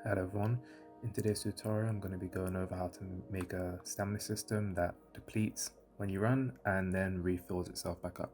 Hello everyone, in today's tutorial I'm going to be going over how to make a stamina system that depletes when you run and then refills itself back up.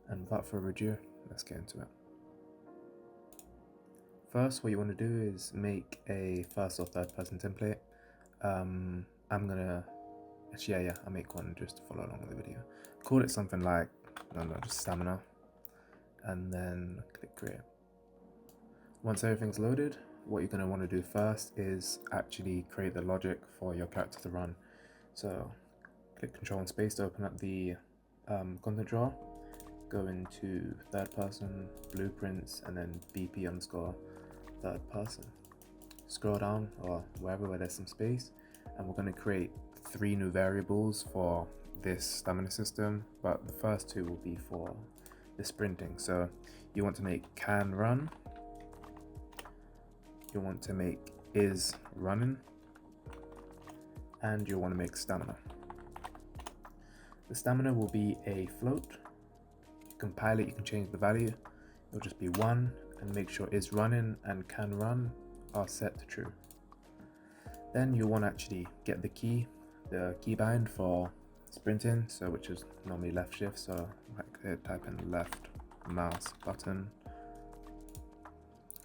And without further ado, let's get into it. First, what you want to do is make a first or third person template. I'm gonna I'll make one just to follow along with the video. Call it something like, I don't know, just stamina, and then click create. Once everything's loaded, what you're going to want to do first is actually create the logic for your character to run. So click Control and Space to open up the content drawer, go into third person, blueprints, and then BP underscore third person. Scroll down or wherever where there's some space, and we're going to create 3 new variables for this stamina system, but the first 2 will be for the sprinting. So you want to make can run, you want to make is running, and you want to make stamina. The stamina will be a float. You compile it, you can change the value. It'll just be 1, and make sure is running and can run are set to true. Then you want to actually get the keybind for sprinting, so which is normally left shift, so type in left mouse button.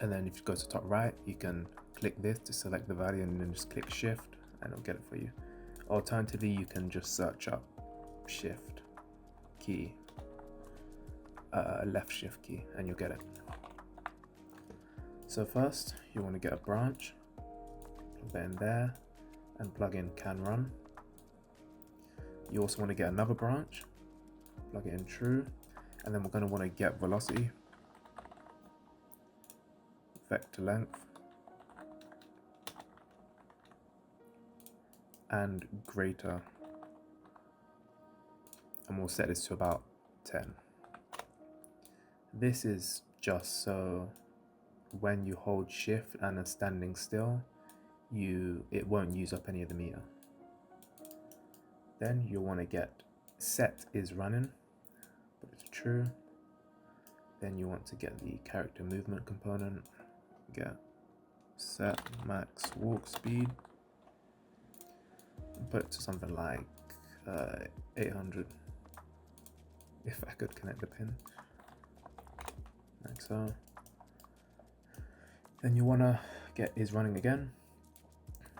And then if you go to top right, you can click this to select the value and then just click shift and it'll get it for you. Alternatively, you can just search up shift key, left shift key, and you'll get it. So first, you want to get a branch, plug that in there, and plug in can run. You also want to get another branch, plug it in true, and then we're going to want to get velocity, vector length, and greater, and we'll set this to about 10. This is just so when you hold shift and are standing still, it won't use up any of the meter. Then you'll want to get set is running, put it to true. Then you want to get the character movement component, get set max walk speed, put it to something like 800 if I could connect the pin, like so. Then you want to get is running again,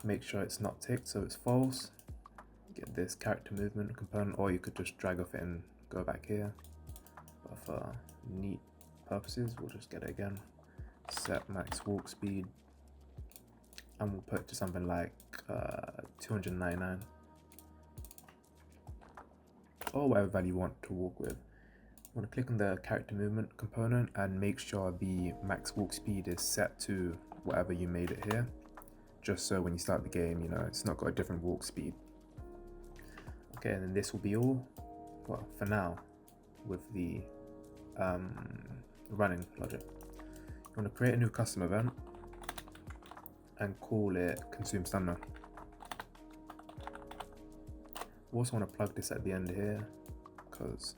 make sure it's not ticked so it's false, get this character movement component, or you could just drag off it and go back here, but for neat purposes we'll just get it again, set max walk speed, and we'll put it to something like 299 or whatever value you want to walk with. You want to click on the character movement component and make sure the max walk speed is set to whatever you made it here, just so when you start the game, you know, it's not got a different walk speed. Okay, and then this will be all, well, for now, with the running logic. You want to create a new custom event and call it consume stamina. We also want to plug this at the end here because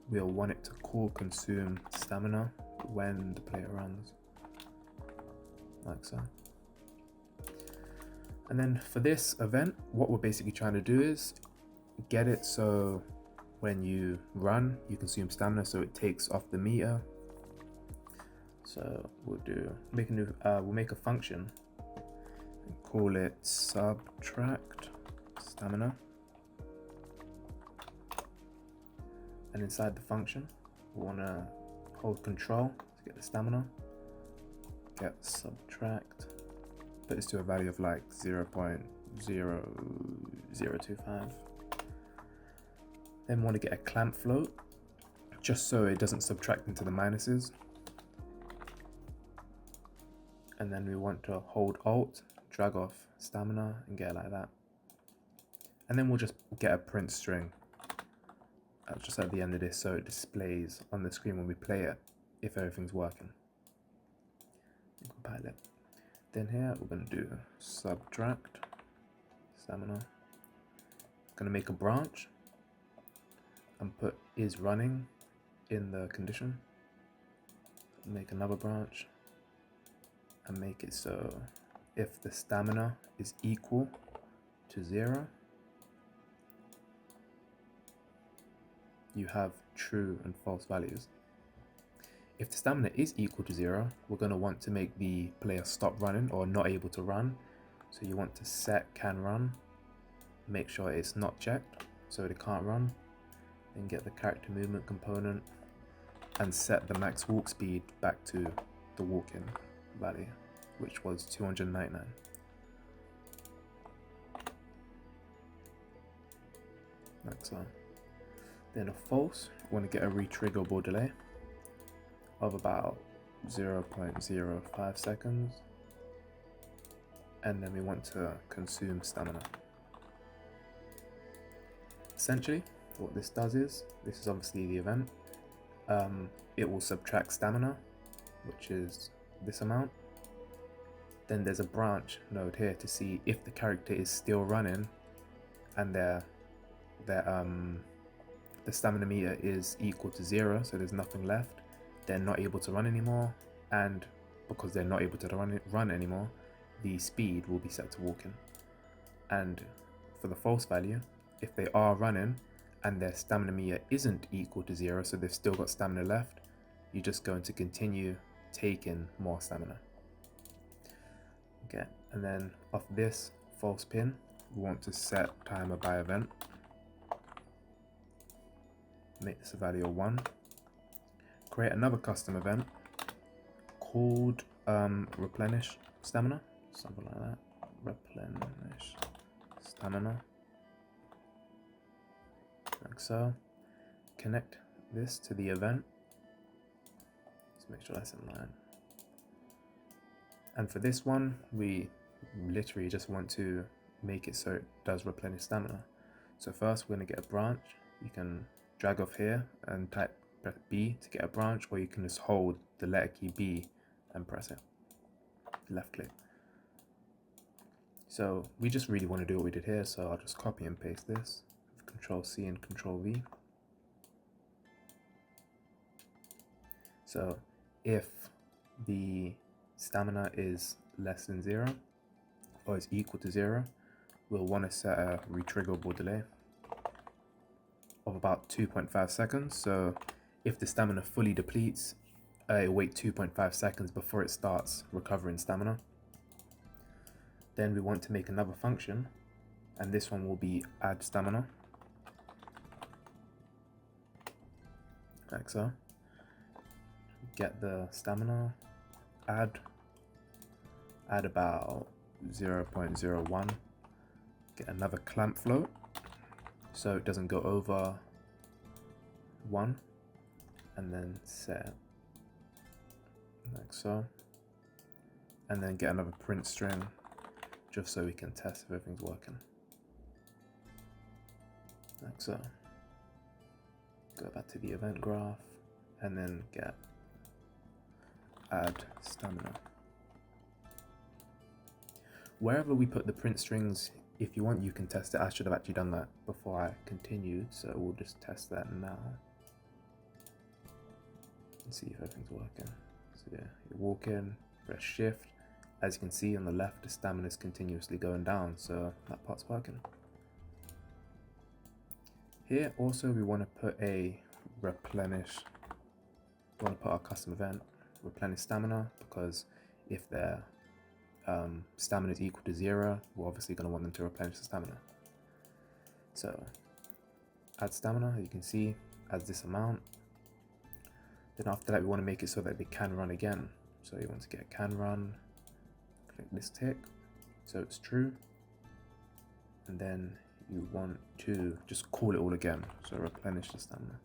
we'll want it to call consume stamina when the player runs, like so. And then for this event, what we're basically trying to do is get it so when you run, you consume stamina, so it takes off the meter. So we'll make a function and call it subtract stamina. And inside the function, we want to hold control to get the stamina, get subtract, put this to a value of like 0.0025. Then we want to get a clamp float, just so it doesn't subtract into the minuses. And then we want to hold Alt, drag off stamina, and get it like that. And then we'll just get a print string just at the end of this, so it displays on the screen when we play it if everything's working. Compile it. Then here we're going to do subtract stamina. Going to make a branch and put is running in the condition. Make another branch and make it so if the stamina is equal to 0, you have true and false values. If the stamina is equal to 0, we're going to want to make the player stop running or not able to run. So you want to set can run, make sure it's not checked so they can't run, then get the character movement component and set the max walk speed back to the walk-in value, which was 299. Like so. Then a false, we want to get a retriggerable delay of about 0.05 seconds, and then we want to consume stamina. Essentially, what this does is, this is obviously the event, it will subtract stamina, which is this amount. Then there's a branch node here to see if the character is still running and the stamina meter is equal to 0, so there's nothing left. They're not able to run anymore, and because they're not able to run anymore, the speed will be set to walking. And for the false value, if they are running and their stamina meter isn't equal to 0, so they've still got stamina left, you're just going to continue taking more stamina. Okay, and then off this false pin, we want to set timer by event. Make this a value of 1. Create another custom event called replenish stamina, something like that. Replenish stamina, like so. Connect this to the event. Let's make sure that's in line. And for this one, we literally just want to make it so it does replenish stamina. So first, we're going to get a branch. You can drag off here and type B to get a branch, or you can just hold the letter key B and press it. Left click. So we just really want to do what we did here, so I'll just copy and paste this. Control C and Control V. So if the stamina is less than 0 or is equal to 0, we'll want to set a retriggerable delay of about 2.5 seconds. So if the stamina fully depletes, it'll wait 2.5 seconds before it starts recovering stamina. Then we want to make another function, and this one will be add stamina, like so. Get the stamina, add about 0.01, get another clamp float so it doesn't go over 1, and then set like so, and then get another print string just so we can test if everything's working, like so. Go back to the event graph and then get add stamina. Wherever we put the print strings, if you want, you can test it. I should have actually done that before I continued, so we'll just test that now and see if everything's working. So yeah, you walk in, press shift. As you can see on the left, the stamina is continuously going down, so that part's working. Here also we want to put a replenish. We want to put our custom event replenish stamina, because if their stamina is equal to 0, we're obviously going to want them to replenish the stamina. So add stamina, you can see, adds this amount. Then after that, we want to make it so that they can run again. So you want to get can run, click this tick so it's true, and then you want to just call it all again, so replenish the stamina.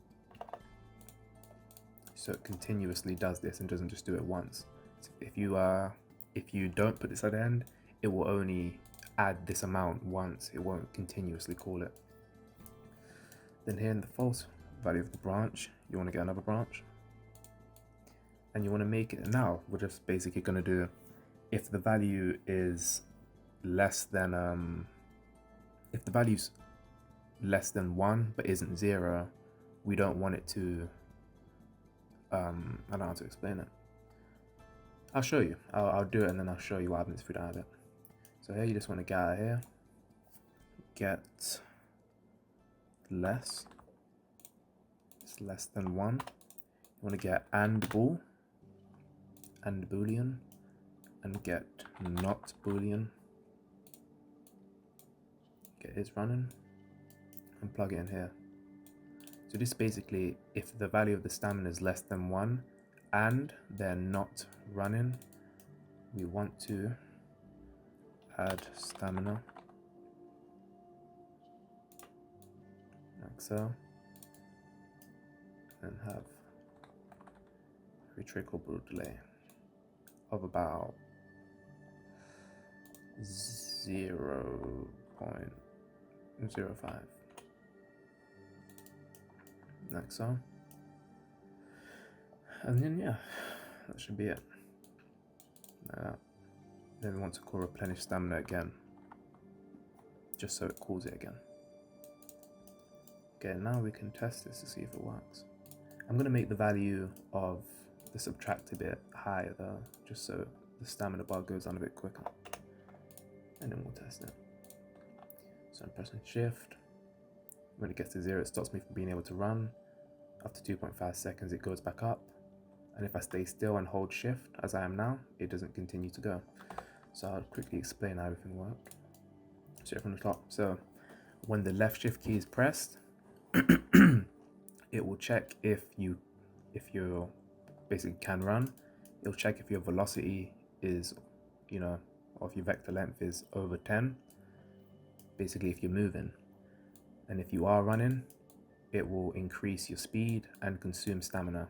So it continuously does this and doesn't just do it once. So if you don't put this at the end, it will only add this amount once, it won't continuously call it. Then here in the false value of the branch, you want to get another branch, and you want to make it, now we're just basically going to do, if the value is less than if the value's less than 1 but isn't 0, we don't want it to I don't know how to explain it. I'll show you. I'll do it and then I'll show you what happens if we don't have it. So here you just want to get out of here, get less, it's less than 1. You want to get and bool, and boolean, and get not boolean, get is running, and plug it in here. So this basically, if the value of the stamina is less than 1 and they're not running, we want to add stamina, like so, and have a retrickable delay of about 0.05, like so. And then yeah, that should be it. Then we want to call replenish stamina again, just so it calls it again. Okay, now we can test this to see if it works. I'm going to make the value of the subtract a bit higher though, just so the stamina bar goes on a bit quicker. And then we'll test it. So I'm pressing shift. When it gets to 0, it stops me from being able to run. After 2.5 seconds, it goes back up. And if I stay still and hold shift, as I am now, it doesn't continue to go. So I'll quickly explain how everything works. Straight from the top. So when the left shift key is pressed, it will check if you basically can run. It'll check if your velocity is, or if your vector length is over 10. Basically, if you're moving. And if you are running, it will increase your speed and consume stamina,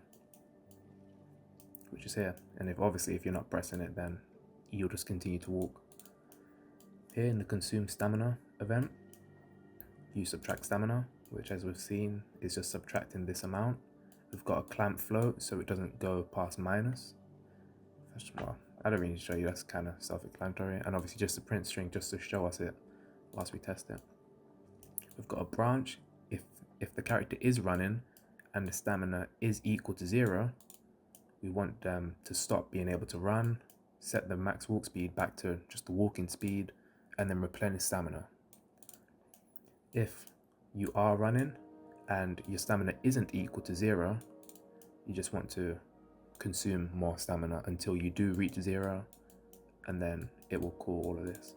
which is here. And if you're not pressing it, then you'll just continue to walk. Here in the consume stamina event, you subtract stamina, which as we've seen is just subtracting this amount. We've got a clamp float so it doesn't go past minus. Well, I don't really show you, that's kind of self-explanatory. And obviously just the print string just to show us it whilst we test it. We've got a branch. If the character is running and the stamina is equal to 0, we want them to stop being able to run, set the max walk speed back to just the walking speed, and then replenish stamina. If you are running and your stamina isn't equal to 0, you just want to consume more stamina until you do reach 0, and then it will call all of this.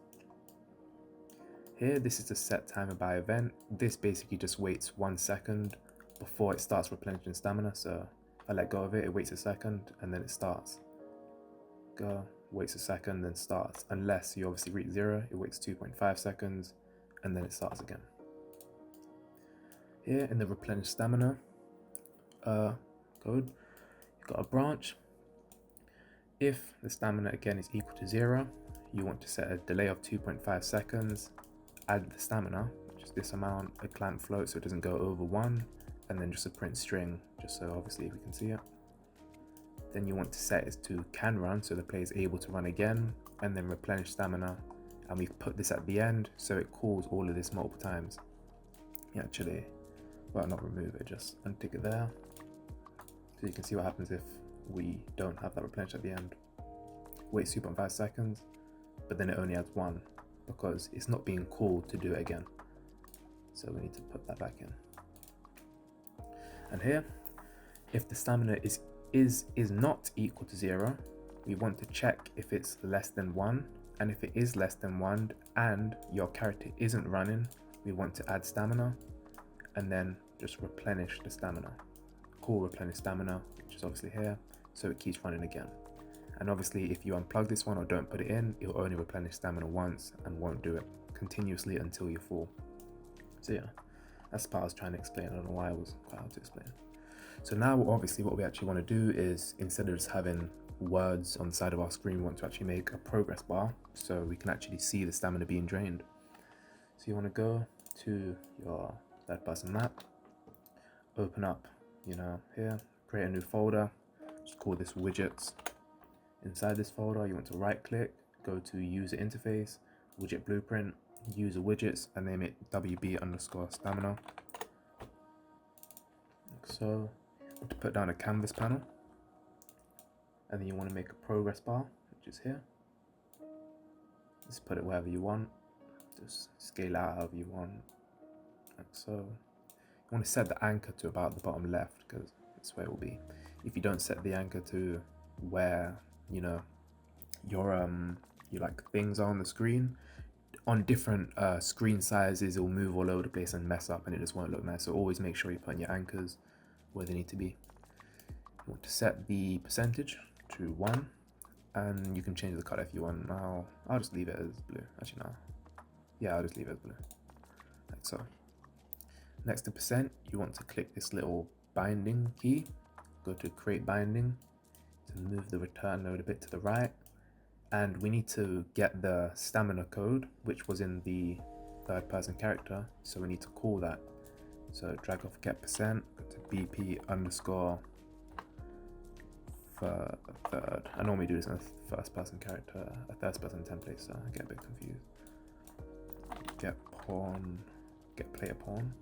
Here, this is the set timer by event. This basically just waits 1 second before it starts replenishing stamina. So if I let go of it, it waits a second and then it starts. Go, waits a second, then starts. Unless you obviously reach 0, it waits 2.5 seconds and then it starts again. Here in the replenish stamina code, you've got a branch. If the stamina again is equal to 0, you want to set a delay of 2.5 seconds, add the stamina, which is this amount, a clamp float so it doesn't go over 1, and then just a print string, just so obviously we can see it. Then you want to set it to can run, so the player is able to run again, and then replenish stamina. And we put this at the end, so it calls all of this multiple times. Actually, well, not remove it, just untick it there. So you can see what happens if we don't have that replenish at the end. Waits 2.5 seconds, but then it only adds 1 because it's not being called to do it again. So we need to put that back in. And here, if the stamina is not equal to 0, we want to check if it's less than 1, and if it is less than 1 and your character isn't running, we want to add stamina and then just replenish the stamina. Call replenish stamina, which is obviously here, so it keeps running again. And obviously if you unplug this one or don't put it in, it'll only replenish stamina once and won't do it continuously until you fall. So yeah, that's the part I was trying to explain. I don't know why it was quite hard to explain. So now obviously what we actually want to do is, instead of just having words on the side of our screen, we want to actually make a progress bar so we can actually see the stamina being drained. So you want to go to your third person map, open up, here, create a new folder, just call this widgets. Inside this folder, you want to right click, go to user interface, widget blueprint, user widgets, and name it WB_stamina. Like so, to put down a canvas panel, and then you want to make a progress bar, which is here. Just put it wherever you want, just scale out however you want, like so. You want to set the anchor to about the bottom left, because that's where it will be. If you don't set the anchor to where, you know, your like things are on the screen, on different screen sizes, it will move all over the place and mess up, and it just won't look nice. So always make sure you put your anchors where they need to be. You want to set the percentage to 1, and you can change the color if you want. Now I'll just leave it as blue. Actually, no. Yeah, I'll just leave it as blue, like so. Next to percent, you want to click this little binding key. Go to create binding to move the return node a bit to the right. And we need to get the stamina code, which was in the third person character. So we need to call that. So drag off get percent, go to BP underscore for third. I normally do this in a first person character, a third person template, so I get a bit confused. Get pawn, get player pawn.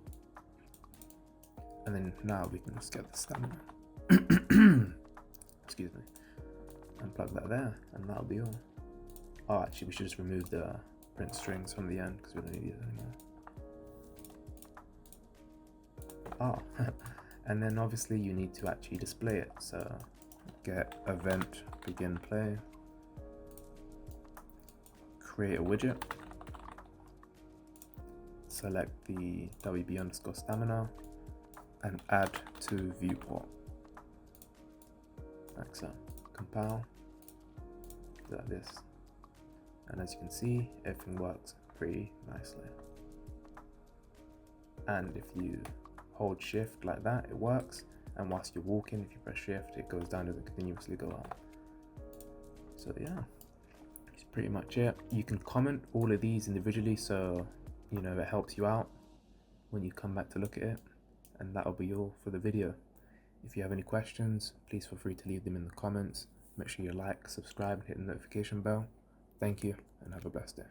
And then now we can just get the stamina. Excuse me. And plug that there, and that'll be all. Oh, actually, we should just remove the print strings from the end because we don't need it anymore. Oh, and then obviously you need to actually display it. So get event begin play, create a widget, select the WB underscore stamina, and add to viewport. Like so. Compile, like this, and as you can see, everything works pretty nicely. And if you hold shift like that, it works, and whilst you're walking, if you press shift, it goes down, doesn't continuously go up. So yeah, it's pretty much it. You can comment all of these individually, so you know it helps you out when you come back to look at it. And that'll be all for the video. If you have any questions, please feel free to leave them in the comments. Make sure you like, subscribe, and hit the notification bell. Thank you, and have a blessed day.